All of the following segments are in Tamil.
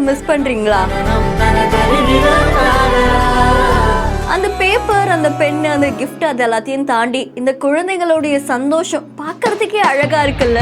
மிஸ் பண்றீங்களா? அந்த பேப்பர், அந்த பென், அந்த கிஃப்ட், அது எல்லாத்தையும் தாண்டி இந்த குழந்தைகளுடைய சந்தோஷம் பார்க்கறதுக்கே அழகா இருக்குல்ல.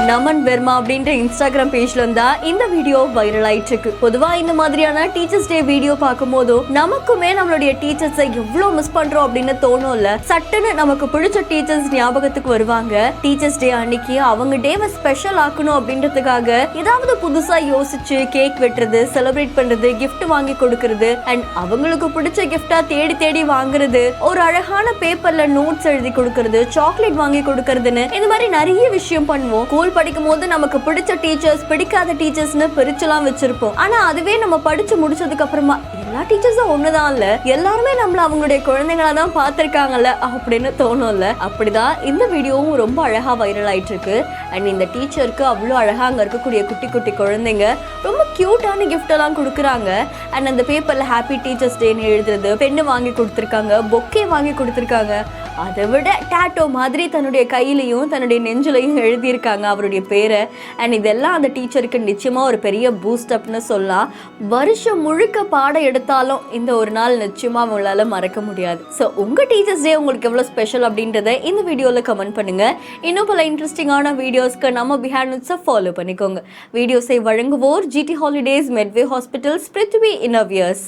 நமன் வெர்மா அப்படின்ற இன்ஸ்டாகிராம் பேஜ்ல இருந்தா இந்த வீடியோ வைரல் ஆயிட்டு இருக்கு. பொதுவா இந்த மாதிரியான டீச்சர்ஸ் டே வீடியோ பார்க்கும் போதும் நமக்குமே நம்மளுடைய டீச்சர்ஸை எவ்வளவு மிஸ் பண்றோம் அப்படின்னு தோணும்ல. சட்டுன்னு நமக்கு பிடிச்ச டீச்சர்ஸ் ஞாபகத்துக்கு வருவாங்க. டீச்சர்ஸ் டே அன்னைக்கு அவங்க டேவை ஸ்பெஷல் ஆக்கணும் அப்படின்றதுக்காக ஏதாவது புதுசா யோசிச்சு கேக் வெட்டுறது, செலிப்ரேட் பண்றது, கிஃப்ட் வாங்கி கொடுக்கறது, அண்ட் அவங்களுக்கு பிடிச்ச கிஃப்டா தேடி தேடி வாங்குறது, ஒரு அழகான பேப்பர்ல நோட்ஸ் எழுதி கொடுக்கறது, சாக்லேட் வாங்கி கொடுக்கறதுன்னு இந்த மாதிரி நிறைய விஷயம் பண்ணுவோம். படிக்கும் போது நமக்கு பிடிச்ச டீச்சர்ஸ், பிடிக்காத டீச்சர்ஸ்னு பிரிச்சுலாம் வச்சிருப்போம். ஆனா அதுவே நம்ம படிச்சு முடிச்சதுக்கு அப்புறமா எல்லா டீச்சர்ஸும் ஒண்ணுதான் இல்ல, எல்லாருமே நம்மள அவங்களுடைய குழந்தைங்களா தான் பார்த்திருக்காங்கல்ல அப்படின்னு தோணும்ல. அப்படிதான் இந்த வீடியோவும் ரொம்ப அழகா வைரல் ஆயிட்டு இருக்கு. அண்ட் இந்த டீச்சருக்கு அவ்வளோ அழகா அங்க இருக்கக்கூடிய குட்டி குட்டி குழந்தைங்க ரொம்ப கியூட்டான கிஃப்ட் எல்லாம் கொடுக்குறாங்க. அண்ட் அந்த பேப்பர்ல ஹாப்பி டீச்சர்ஸ் டேன்னு எழுதுறது, பெண்ணு வாங்கி கொடுத்துருக்காங்க, பொக்கே வாங்கி கொடுத்துருக்காங்க. அதை விட டாட்டோ மாதிரி தன்னுடைய கையிலையும் தன்னுடைய நெஞ்சிலையும் எழுதியிருக்காங்க அவருடைய பேரை. அண்ட் இதெல்லாம் அந்த டீச்சருக்கு நிச்சயமா ஒரு பெரிய பூஸ்ட் அப்னு சொல்லலாம். வருஷம் முழுக்க பாடம் எடுத்தாலும் இந்த ஒரு நாள் நிச்சயமா அவங்களால மறக்க முடியாது. ஸோ உங்க டீச்சர்ஸ் டே உங்களுக்கு எவ்வளவு ஸ்பெஷல் அப்படின்றத இந்த வீடியோல கமெண்ட் பண்ணுங்க. இன்னும் பல இன்ட்ரெஸ்டிங்கான வீடியோஸ்க்கு நம்ம பிஹைண்ட் நியூஸை ஃபாலோ பண்ணிக்கோங்க. வீடியோஸை வழங்குவோர் GT Holidays, Medway Hospitals, Prithvi இன்னோவியர்ஸ்.